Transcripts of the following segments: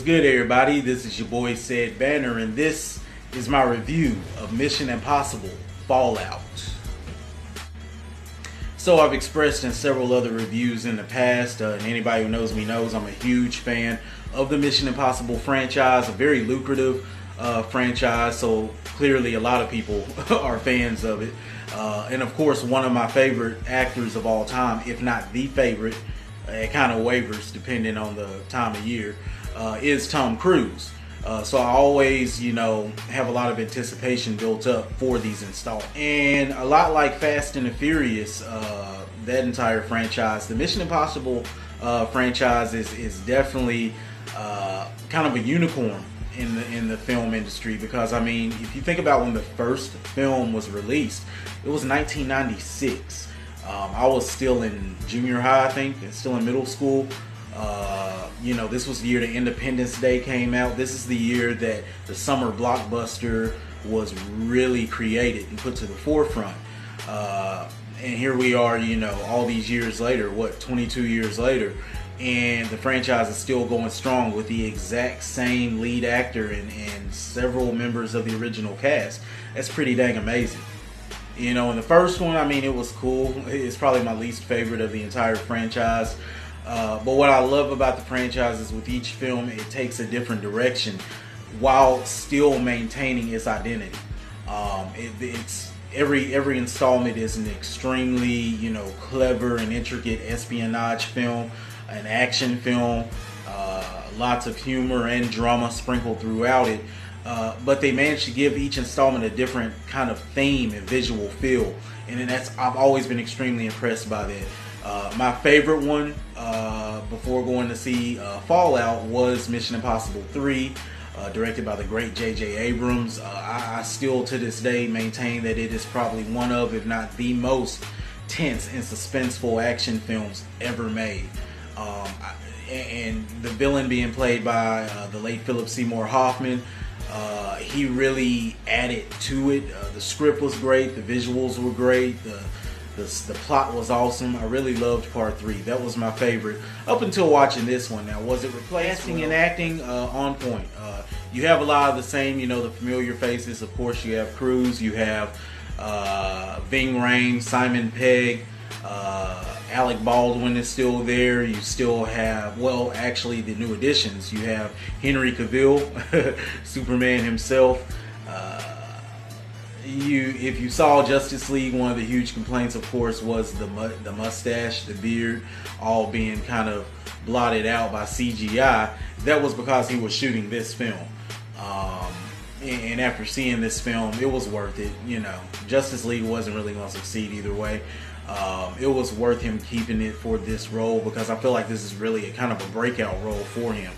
What's good, everybody? This is your boy Ced Banner, and this is my review of Mission Impossible Fallout. So I've expressed in several other reviews in the past, and anybody who knows me knows I'm a huge fan of the Mission Impossible franchise, a very lucrative franchise, so clearly a lot of people are fans of it. And of course, one of my favorite actors of all time, if not the favorite, it kind of wavers depending on the time of year, is Tom Cruise. So I always, have a lot of anticipation built up for these installments. And a lot like Fast and the Furious, that entire franchise, the Mission Impossible franchise is definitely kind of a unicorn in the film industry, because I mean, if you think about when the first film was released, it was 1996. I was still in junior high, I think, and still in middle school. This was the year that Independence Day came out. This is the year that the summer blockbuster was really created and put to the forefront. And here we are, all these years later, 22 years later, and the franchise is still going strong with the exact same lead actor and several members of the original cast. That's pretty dang amazing. In the first one, I mean, it was cool. It's probably my least favorite of the entire franchise. But what I love about the franchise is with each film, it takes a different direction while still maintaining its identity. It's every installment is an extremely, clever and intricate espionage film, an action film, lots of humor and drama sprinkled throughout it. But they managed to give each installment a different kind of theme and visual feel, and I've always been extremely impressed by that. My favorite one before going to see Fallout was Mission Impossible 3, directed by the great J.J. Abrams. I still to this day maintain that it is probably one of, if not the most tense and suspenseful action films ever made. And the villain being played by the late Philip Seymour Hoffman, he really added to it. The script was great, the visuals were great, the plot was awesome. I really loved part 3. That was my favorite up until watching this one. Now, was it replacing and acting on point? You have a lot of the same, the familiar faces. Of course, you have Cruise, you have Ving Rhames, Simon Pegg, Alec Baldwin is still there. You still have, actually the new additions. You have Henry Cavill, Superman himself. If you saw Justice League, one of the huge complaints, of course, was the mustache, the beard, all being kind of blotted out by CGI. That was because he was shooting this film. And after seeing this film, it was worth it. Justice League wasn't really going to succeed either way. It was worth him keeping it for this role, because I feel like this is really a kind of a breakout role for him.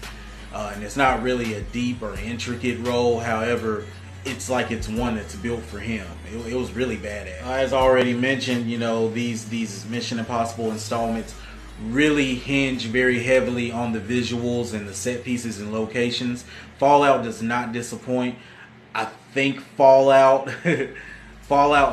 And it's not really a deep or intricate role. However, it's like it's one that's built for him. It was really badass. As already mentioned, these Mission Impossible installments really hinge very heavily on the visuals and the set pieces and locations. Fallout does not disappoint. I think Fallout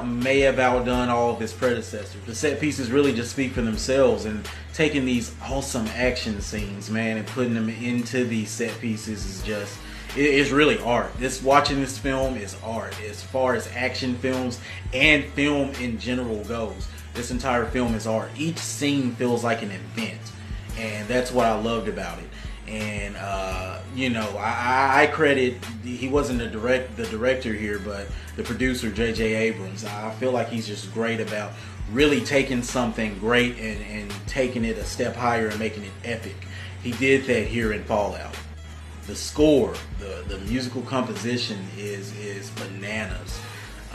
may have outdone all of its predecessors. The set pieces really just speak for themselves, and taking these awesome action scenes, man, and putting them into these set pieces is just, it's really art. Watching this film is art as far as action films and film in general goes. This entire film is art. Each scene feels like an event, and that's what I loved about it. And I credit, he wasn't the director here, but the producer, J.J. Abrams. I feel like he's just great about really taking something great and taking it a step higher and making it epic. He did that here in Fallout. The score, the musical composition is bananas.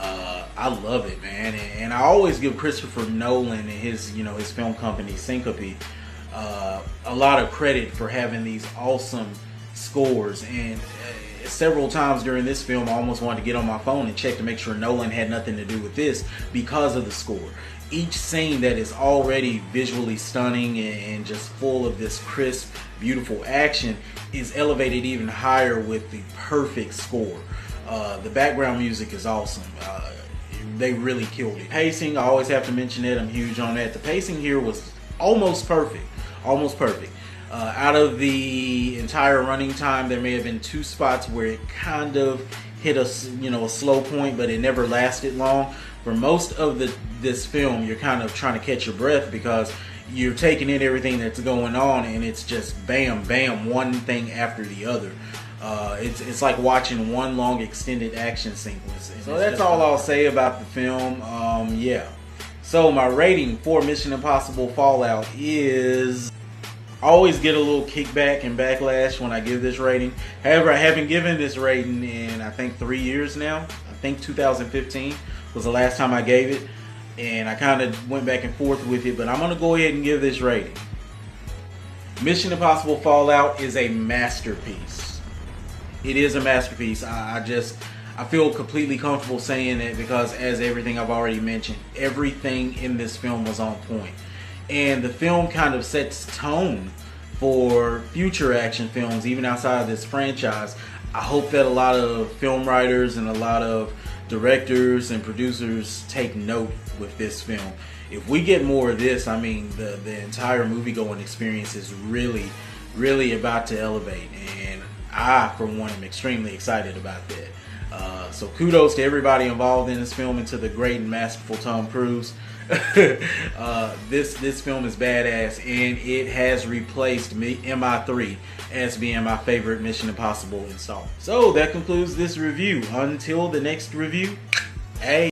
I love it, man, and I always give Christopher Nolan and his film company Syncope a lot of credit for having these awesome scores. And several times during this film, I almost wanted to get on my phone and check to make sure Nolan had nothing to do with this because of the score. Each scene that is already visually stunning and just full of this crisp, beautiful action is elevated even higher with the perfect score. The background music is awesome. They really killed it. Pacing, I always have to mention it. I'm huge on that. The pacing here was almost perfect. Out of the entire running time, there may have been 2 spots where it kind of hit a slow point, but it never lasted long. For most of this film, you're kind of trying to catch your breath because you're taking in everything that's going on, and it's just bam, bam, one thing after the other. It's like watching one long extended action sequence. So that's all I'll say about the film. Yeah. So my rating for Mission Impossible Fallout is... I always get a little kickback and backlash when I give this rating. However, I haven't given this rating in, I think, 3 years now. I think 2015 was the last time I gave it. And I kind of went back and forth with it. But I'm going to go ahead and give this rating. Mission Impossible Fallout is a masterpiece. It is a masterpiece. I feel completely comfortable saying it because, as everything I've already mentioned, everything in this film was on point. And the film kind of sets tone for future action films, even outside of this franchise. I hope that a lot of film writers and a lot of directors and producers take note with this film. If we get more of this, I mean, the entire movie-going experience is really, really about to elevate. And I, for one, am extremely excited about that. So kudos to everybody involved in this film and to the great and masterful Tom Cruise. This film is badass, and it has replaced MI3 as being my favorite Mission Impossible installment. So that concludes this review. Until the next review, hey.